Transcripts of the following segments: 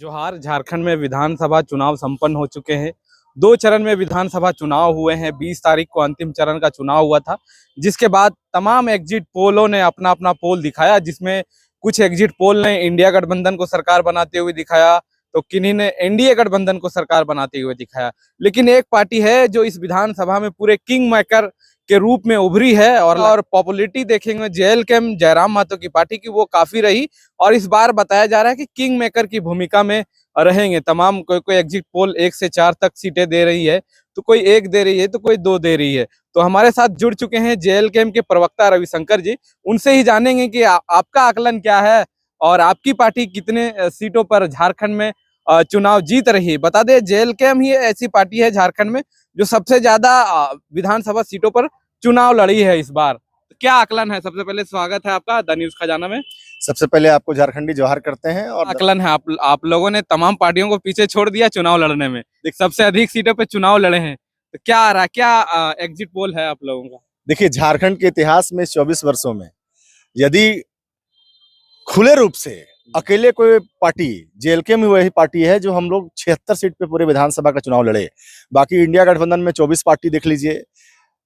जोहार। झारखंड में विधानसभा चुनाव संपन्न हो चुके हैं। 2 चरण में विधानसभा चुनाव हुए हैं। 20 तारीख को अंतिम चरण का चुनाव हुआ था, जिसके बाद तमाम एग्जिट पोलों ने अपना अपना पोल दिखाया, जिसमें कुछ एग्जिट पोल ने इंडिया गठबंधन को सरकार बनाते हुए दिखाया, तो किन्हीं ने एनडीए गठबंधन को सरकार बनाते हुए दिखाया। लेकिन एक पार्टी है जो इस विधानसभा में पूरे किंग मेकर के रूप में उभरी है और पॉपुलैरिटी देखेंगे जेएलके जयराम महतो की पार्टी की, वो काफी रही। और इस बार बताया जा रहा है कि किंग मेकर की भूमिका में रहेंगे। तमाम कोई एग्जिट पोल 1 से 4 तक सीटें दे रही है, तो कोई 1 दे रही है, तो कोई 2 दे रही है। तो हमारे साथ जुड़ चुके हैं जेएलके के प्रवक्ता रविशंकर जी। उनसे ही जानेंगे कि आपका आकलन क्या है और आपकी पार्टी कितने सीटों पर झारखंड में चुनाव जीत रही है। बता दें, जेएलके ही ऐसी पार्टी है झारखंड में जो सबसे ज्यादा विधानसभा सीटों पर चुनाव लड़ी है इस बार। तो क्या आकलन है? सबसे पहले स्वागत है आपका द न्यूज खजाना में। सबसे पहले आपको झारखंडी जोहार करते हैं। और आकलन है, आप लोगों ने तमाम पार्टियों को पीछे छोड़ दिया चुनाव लड़ने में, सबसे अधिक सीटों पे चुनाव लड़े हैं। तो क्या आ रहा है, क्या एग्जिट पोल है आप लोगों का? देखिए, झारखंड के इतिहास में 24 वर्षों में यदि खुले रूप से अकेले कोई पार्टी, जेएलके में वही पार्टी है जो हम लोग 76 सीट पे पूरे विधानसभा का चुनाव लड़े। बाकी इंडिया गठबंधन में 24 पार्टी देख लीजिए,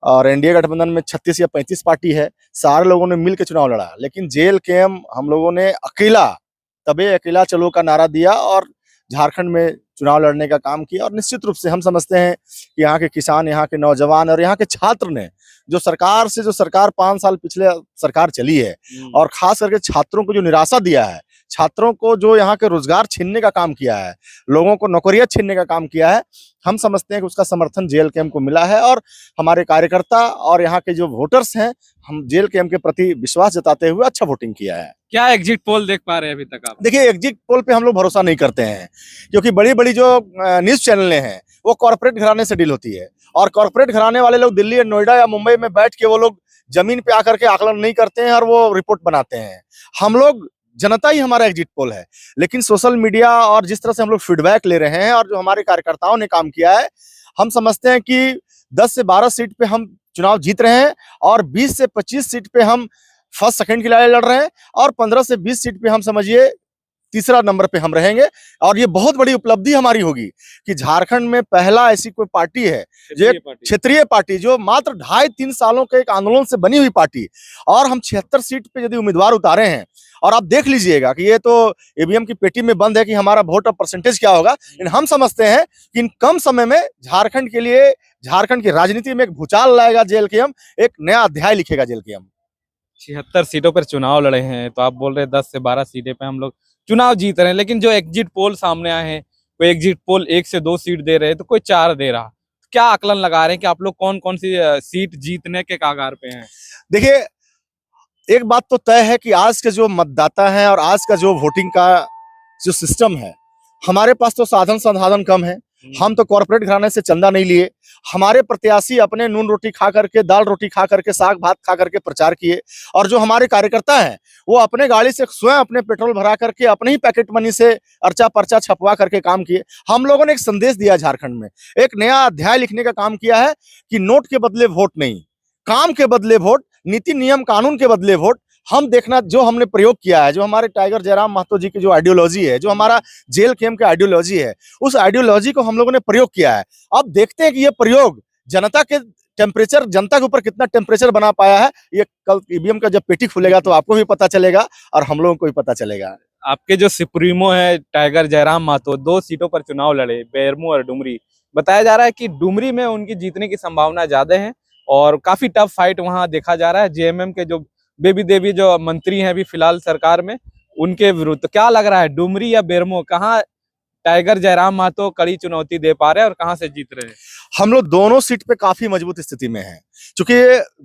और एनडीए गठबंधन में 36 या 35 पार्टी है। सारे लोगों ने मिलकर चुनाव लड़ा, लेकिन जेएलके हम लोगों ने अकेला चलो का नारा दिया और झारखंड में चुनाव लड़ने का काम किया। और निश्चित रूप से हम समझते हैं कि यहाँ के किसान, यहाँ के नौजवान और यहाँ के छात्र ने जो सरकार 5 साल पिछले सरकार चली है, और खास करके छात्रों को जो निराशा दिया है, छात्रों को जो यहाँ के रोजगार छीनने का काम किया है, लोगों को नौकरियां छीनने का काम किया है, हम समझते हैं कि उसका समर्थन जेएलके को मिला है। और हमारे कार्यकर्ता और यहाँ के जो वोटर्स हैं, हम जेएलके के प्रति विश्वास जताते हुए अच्छा वोटिंग किया है। क्या एग्जिट पोल देख पा रहे हैं अभी तक आप? देखिए, एग्जिट पोल पे हम लोग भरोसा नहीं करते हैं, क्योंकि बड़ी बड़ी जो न्यूज चैनलें हैं वो कॉर्पोरेट घराने से डील होती है, और कॉर्पोरेट घराने वाले लोग दिल्ली या नोएडा या मुंबई में बैठ के वो लोग जमीन पे आकर के आकलन नहीं करते हैं और वो रिपोर्ट बनाते हैं। हम लोग, जनता ही हमारा एग्जिट पोल है। लेकिन सोशल मीडिया और जिस तरह से हम लोग फीडबैक ले रहे हैं और जो हमारे कार्यकर्ताओं ने काम किया है, हम समझते हैं कि 10 से 12 सीट पे हम चुनाव जीत रहे हैं, और 20 से 25 सीट पे हम फर्स्ट सेकंड की लड़ाई लड़ रहे हैं, और 15 से 20 सीट पे हम समझिए तीसरा नंबर पे हम रहेंगे। और ये बहुत बड़ी उपलब्धि हमारी होगी कि झारखंड में पहला ऐसी कोई पार्टी है, जो क्षेत्रीय पार्टी, जो मात्र 2.5-3 सालों के एक आंदोलन से बनी हुई पार्टी, और हम 76 सीट पे यदि उम्मीदवार उतारे हैं। और आप देख लीजिएगा कि ये तो ईवीएम की पेटी में बंद है कि हमारा वोट ऑफ परसेंटेज क्या होगा। लेकिन हम समझते हैं कि इन कम समय में झारखंड के लिए, झारखंड की राजनीति में एक भूचाल लाएगा जेएलके, एक नया अध्याय लिखेगा जेएलके। 76 सीटों पर चुनाव लड़े हैं, तो आप बोल रहे हैं 10 से 12 सीटें पे हम लोग चुनाव जीत रहे हैं। लेकिन जो एग्जिट पोल सामने आए हैं, कोई एग्जिट पोल 1 से 2 सीट दे रहे हैं, तो कोई 4 दे रहा। क्या आकलन लगा रहे हैं कि आप लोग कौन कौन सी सीट जीतने के कागार पे हैं? देखिए, एक बात तो तय है कि आज के जो मतदाता हैं और आज का जो वोटिंग का जो सिस्टम है, हमारे पास तो साधन संसाधन कम है। हम तो कॉर्पोरेट घराने से चंदा नहीं लिए, हमारे प्रत्याशी अपने नून रोटी खा करके, दाल रोटी खा करके, साग भात खा करके प्रचार किए। और जो हमारे कार्यकर्ता हैं, वो अपने गाड़ी से स्वयं अपने पेट्रोल भरा करके अपने ही पैकेट मनी से अर्चा पर्चा छपवा करके काम किए। हम लोगों ने एक संदेश दिया, झारखंड में एक नया अध्याय लिखने का काम किया है कि नोट के बदले वोट नहीं, काम के बदले वोट, नीति नियम कानून के बदले वोट। हम देखना, जो हमने प्रयोग किया है, जो हमारे टाइगर जयराम महतो जी की जो आइडियोलॉजी है, जो हमारा जेएलके का आइडियोलॉजी है, उस आइडियोलॉजी को हम लोगों ने प्रयोग किया है। अब देखते हैं कि ये प्रयोग जनता के जनता के ऊपर कितना टेम्परेचर बना पाया है। ये कल ईवीएम का जब पेटी खुलेगा तो आपको भी पता चलेगा और हम लोगों को भी पता चलेगा। आपके जो सुप्रीमो है टाइगर जयराम महतो, 2 सीटों पर चुनाव लड़े, बेरमो और डुमरी। बताया जा रहा है कि डुमरी में उनकी जीतने की संभावना ज्यादा है और काफी टफ फाइट वहां देखा जा रहा है। जेएमएम के जो बेबी देवी जो मंत्री हैं अभी फिलहाल सरकार में, उनके विरुद्ध। तो क्या लग रहा है, डुमरी या बेरमो, कहाँ टाइगर जयराम महतो कड़ी चुनौती दे पा रहे हैं और कहां से जीत रहे हैं? हम लोग दोनों सीट पे काफी मजबूत स्थिति में हैं, क्योंकि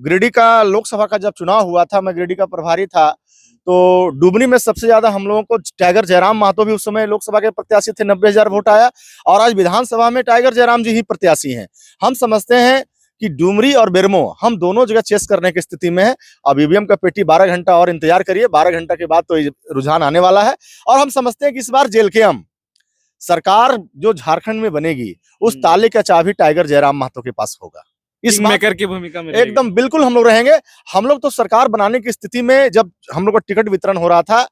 गिरिडीह का लोकसभा का जब चुनाव हुआ था, मैं गिरिडीह का प्रभारी था, तो डुमरी में सबसे ज्यादा हम लोगों को टाइगर जयराम महतो भी उस समय लोकसभा के प्रत्याशी थे, 90,000 वोट आया। और आज विधानसभा में टाइगर जयराम जी ही प्रत्याशी हैं। हम समझते हैं कि डुमरी और बेरमो हम दोनों जगह चेस करने की स्थिति में है। अब ईवीएम का पेटी 12 घंटा और इंतजार करिए, 12 घंटा के बाद तो रुझान आने वाला है। और हम समझते हैं कि इस बार जेएलके सरकार जो झारखंड में बनेगी, उस ताले का चाबी टाइगर जयराम महतो के पास होगा। इस मेकर की भूमिका में एकदम बिल्कुल हम लोग रहेंगे। हम लोग तो सरकार बनाने की स्थिति में, जब हम लोग का टिकट वितरण हो रहा था,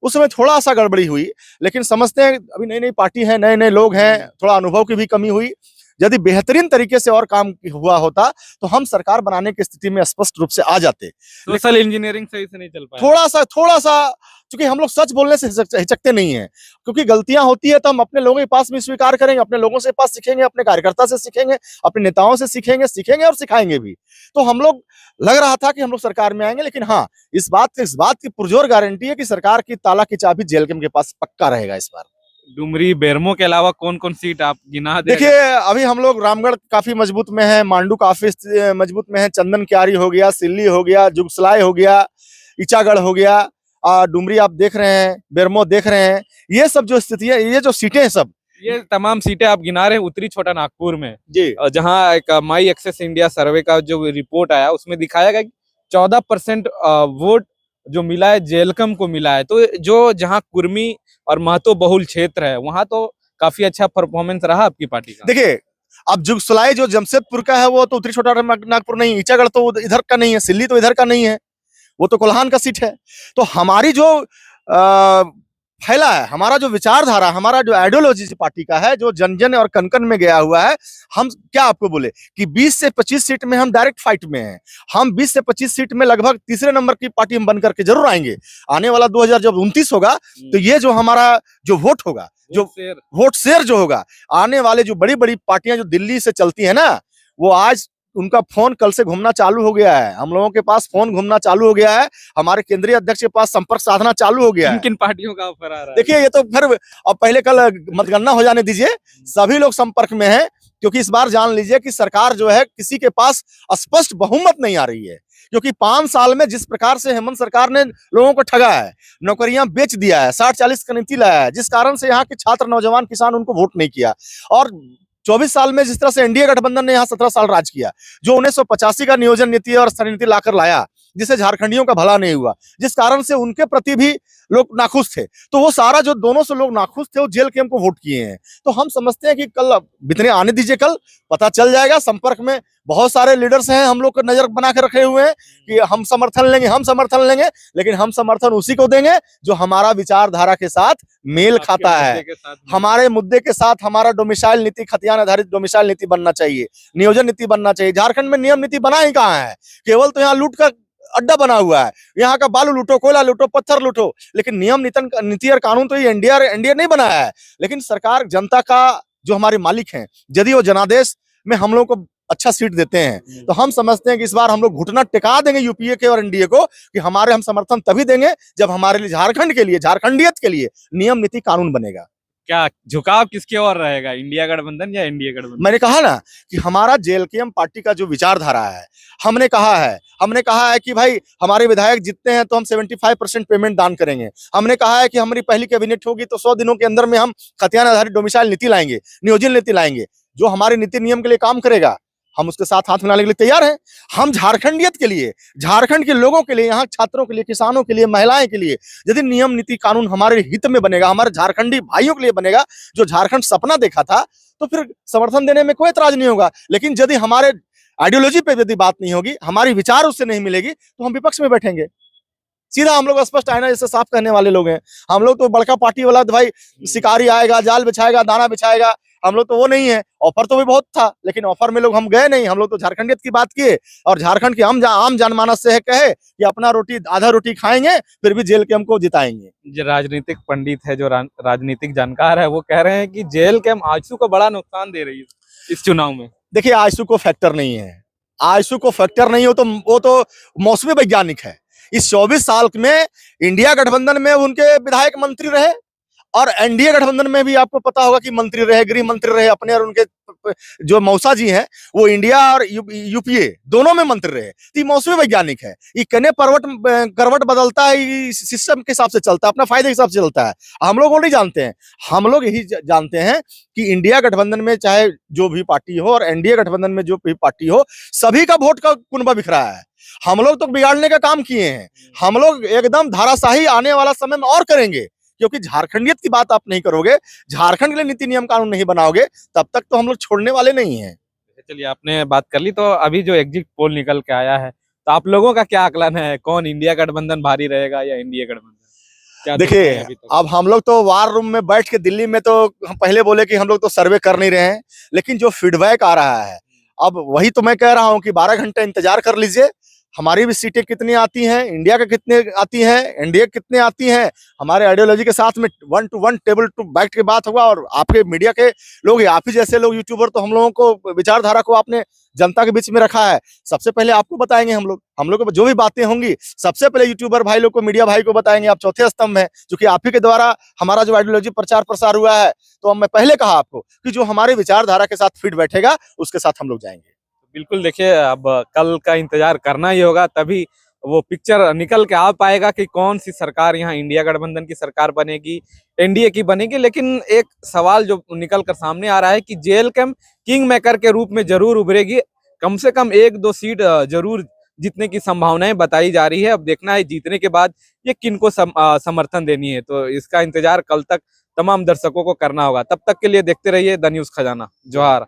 उसमें थोड़ा सा गड़बड़ी हुई, लेकिन समझते हैं अभी नई नई पार्टी है, नए नए लोग हैं, थोड़ा अनुभव की भी कमी हुई। यदि बेहतरीन तरीके से और काम हुआ होता तो हम सरकार बनाने की स्थिति में स्पष्ट रूप से आ जाते। सोशल इंजीनियरिंग सही से नहीं चल पाया। थोड़ा सा क्योंकि हम लोग सच बोलने से हिचकते नहीं है, क्योंकि गलतियां होती है तो हम अपने लोगों के पास भी स्वीकार करेंगे, अपने लोगों से पास सीखेंगे, अपने कार्यकर्ता से सीखेंगे, अपने नेताओं से सीखेंगे और सिखाएंगे भी। तो हम लोग लग रहा था कि हम लोग सरकार में आएंगे, लेकिन हाँ, इस बात की पुरजोर गारंटी है कि सरकार की ताला की चाबी जेलकम के पास पक्का रहेगा इस बार। डुमरी बेरमो के अलावा कौन कौन सीट आप गिना दे? देखिए, अभी हम लोग रामगढ़ काफी मजबूत में है, मांडू काफी मजबूत में है, चंदन क्यारी हो गया, सिल्ली हो गया, जुगसलाई हो गया, ईचागढ़ हो गया, डुमरी आप देख रहे हैं, बेरमो देख रहे हैं। ये सब जो स्थितियां, ये जो सीटें हैं सब, ये तमाम सीटें आप गिना रहे हैं उत्तरी छोटा नागपुर में जी, जहां एक माई एक्सेस इंडिया सर्वे का जो रिपोर्ट आया उसमें दिखाया गया कि 14% वोट जो मिला है जेलकम को मिला है। तो जो जहां कुर्मी और महतो बहुल क्षेत्र है वहां तो काफी अच्छा परफॉर्मेंस रहा आपकी पार्टी का। देखिए, अब जुगसलाई जो जमशेदपुर का है वो तो उत्तरी छोटा नागपुर नहीं, ईचागढ़ तो इधर का नहीं है, सिल्ली तो इधर का नहीं है, वो तो कोल्हान का सीट है। तो हमारी जो फैला है, हमारा जो विचारधारा, हमारा जो आइडियोलॉजी पार्टी का है, जो जन जन और कन कन में गया हुआ है, हम क्या आपको बोले कि 20 से 25 सीट में हम डायरेक्ट फाइट में हैं। हम 20 से 25 सीट में लगभग तीसरे नंबर की पार्टी हम बन करके जरूर आएंगे। आने वाला 2029 होगा तो ये जो हमारा जो वोट होगा, जो वोट शेयर जो होगा, आने वाले जो बड़ी बड़ी पार्टियां जो दिल्ली से चलती है ना, वो आज उनका फोन कल से घूमना चालू हो गया है। हम लोगों के पास फोन घूमना चालू हो गया है, हमारे केंद्रीय अध्यक्ष के पास संपर्क साधना चालू हो गया है। किन पार्टियों का ऑफर आ रहा है? देखिए, ये तो फिर अब पहले कल मतगणना हो जाने दीजिए, सभी लोग संपर्क में हैं, क्योंकि इस बार जान लीजिए कि सरकार जो है किसी के पास स्पष्ट बहुमत नहीं आ रही है। क्योंकि 5 साल में जिस प्रकार से हेमंत सरकार ने लोगों को ठगा है, नौकरियां बेच दिया है, 60-40 का नीति लाया है, जिस कारण से यहाँ के छात्र, नौजवान, किसान उनको वोट नहीं किया। और 24 साल में जिस तरह से एनडीए गठबंधन ने यहाँ 17 साल राज किया, जो 1985 का नियोजन नीति और स्तरीय नीति लाकर लाया, जिससे झारखंडियों का भला नहीं हुआ, जिस कारण से उनके प्रति भी लोग नाखुश थे, तो वो सारा जो दोनों से लोग नाखुश थे वो जेल कैंप को वोट किए हैं। तो हम समझते हैं कि कल बितने आने दीजिए, कल पता चल जाएगा। संपर्क में बहुत सारे लीडर्स हैं, हम लोग को नजर बना के रखे हुए हैं कि हम समर्थन लेंगे, लेकिन हम समर्थन उसी को देंगे जो हमारा विचारधारा के साथ मेल खाता है। हमारे मुद्दे के साथ हमारा डोमिसाइल नीति, खतियान आधारित डोमिसाइल नीति बनना चाहिए, नियोजन नीति बनना चाहिए। झारखंड में नियम नीति बना ही कहाँ है, केवल तो यहाँ लूट का अड्डा बना हुआ है। यहाँ का बालू लूटो, कोयला लूटो, पत्थर लूटो, लेकिन नियम नीति और कानून तो ये एनडीए नहीं बनाया है। लेकिन सरकार जनता का जो हमारे मालिक हैं, यदि वो जनादेश में हम लोग को अच्छा सीट देते हैं, तो हम समझते हैं कि इस बार हम लोग घुटना टिका देंगे यूपीए के और एनडीए को, कि हम समर्थन तभी देंगे जब हमारे लिए, झारखंड के लिए, झारखंडियत के लिए नियम नीति कानून बनेगा। क्या झुकाव किसके ओर रहेगा, इंडिया गठबंधन या एनडीए गठबंधन? मैंने कहा ना कि हमारा जेएलकेएम पार्टी का जो विचारधारा है, हमने कहा है कि भाई हमारे विधायक जीतते हैं तो हम 75% पेमेंट दान करेंगे। हमने कहा है कि हमारी पहली कैबिनेट होगी तो 100 दिनों के अंदर में हम खतियान आधारित डोमिसाइल नीति लाएंगे, नियोजन नीति लाएंगे, जो हमारे नीति नियम के लिए काम करेगा, हम उसके साथ हाथ मिलाने के लिए तैयार हैं। हम झारखंडियत के लिए, झारखंड के लोगों के लिए, यहाँ छात्रों के लिए, किसानों के लिए, महिलाएं के लिए यदि नियम नीति कानून हमारे हित में बनेगा, हमारे झारखंडी भाइयों के लिए बनेगा, जो झारखंड सपना देखा था, तो फिर समर्थन देने में कोई एतराज नहीं होगा। लेकिन यदि हमारे आइडियोलॉजी पे यदि बात नहीं होगी, हमारी विचार उससे नहीं मिलेगी, तो हम विपक्ष में बैठेंगे। सीधा हम लोग स्पष्ट आईना जैसे साफ करने वाले लोग हैं। हम लोग तो बड़का पार्टी वाला भाई शिकारी आएगा, जाल बिछाएगा, दाना बिछाएगा, हम लोग तो वो नहीं है। ऑफर तो भी बहुत था, लेकिन ऑफर में लोग हम गए नहीं। हम लोग तो झारखंडियत की बात किए, और झारखंड के आम जनमानस से है कहे कि अपना रोटी आधा रोटी खाएंगे, फिर भी जेल कैंप को जिताएंगे। जो राजनीतिक पंडित है, जो राजनीतिक जानकार है, वो कह रहे हैं कि जेल कैंप आजसू को बड़ा नुकसान दे रही है इस चुनाव में। देखिए, आजसू को फैक्टर नहीं है, आजसू को फैक्टर नहीं हो तो वो तो मौसमी वैज्ञानिक है। इस 24 साल में इंडिया गठबंधन में उनके विधायक मंत्री रहे, और एनडीए गठबंधन में भी आपको पता होगा कि मंत्री रहे, गृह मंत्री रहे अपने, और उनके जो मौसा जी हैं वो इंडिया और यूपीए दोनों में मंत्री रहे। तो ये मौसमी वैज्ञानिक है, ये कने करवट बदलता है, सिस्टम के हिसाब से चलता है, अपना फायदे के हिसाब से चलता है। हम लोग वो नहीं जानते हैं, हम लोग यही जानते हैं कि इंडिया गठबंधन में चाहे जो भी पार्टी हो और एनडीए गठबंधन में जो भी पार्टी हो, सभी का वोट का कुनबा बिखरा है। हम लोग तो बिगाड़ने का काम किए हैं, हम लोग एकदम धाराशाही आने वाला समय में और करेंगे, क्योंकि झारखंडियत की बात आप नहीं करोगे, झारखंड के लिए नीति नियम कानून नहीं बनाओगे, तब तक तो हम लोग छोड़ने वाले नहीं हैं। चलिए, आपने बात कर ली, तो अभी जो एग्जिट पोल निकल के आया है, तो आप लोगों का क्या आकलन है, कौन इंडिया गठबंधन भारी रहेगा या एनडीए गठबंधन? क्या देख रहे देखिए हैं अभी तक? अब हम लोग तो वार रूम में बैठ के दिल्ली में तो हम पहले बोले कि हम लोग तो सर्वे कर नहीं रहे हैं, लेकिन जो फीडबैक आ रहा है अब वही तो मैं कह रहा हूं कि 12 घंटे इंतजार कर लीजिए। हमारी भी सीटें कितनी आती हैं, इंडिया के कितने आती हैं, एनडीए कितने आती हैं, हमारे आइडियोलॉजी के साथ में 1 to 1 टेबल टू बैठ के बात होगा। और आपके मीडिया के लोग, आप ही जैसे लोग यूट्यूबर, तो हम लोगों को विचारधारा को आपने जनता के बीच में रखा है। सबसे पहले आपको बताएंगे हम लोग को जो भी बातें होंगी सबसे पहले यूट्यूबर भाई लोग को, मीडिया भाई को बताएंगे। आप चौथे स्तंभ हैं, क्योंकि आप ही के द्वारा हमारा जो आइडियोलॉजी प्रचार प्रसार हुआ है। तो मैं पहले कहा आपको कि जो हमारे विचारधारा के साथ फिट बैठेगा उसके साथ हम लोग जाएंगे। बिल्कुल, देखिए अब कल का इंतजार करना ही होगा, तभी वो पिक्चर निकल के आ पाएगा कि कौन सी सरकार यहाँ इंडिया गठबंधन की सरकार बनेगी, एनडीए की बनेगी। लेकिन एक सवाल जो निकल कर सामने आ रहा है कि जेएलके किंग मेकर के रूप में जरूर उभरेगी, कम से कम 1-2 सीट जरूर जीतने की संभावनाएं बताई जा रही है। अब देखना है जीतने के बाद ये किनको समर्थन देनी है, तो इसका इंतजार कल तक तमाम दर्शकों को करना होगा। तब तक के लिए देखते रहिए द न्यूज़ खजाना। जोहार।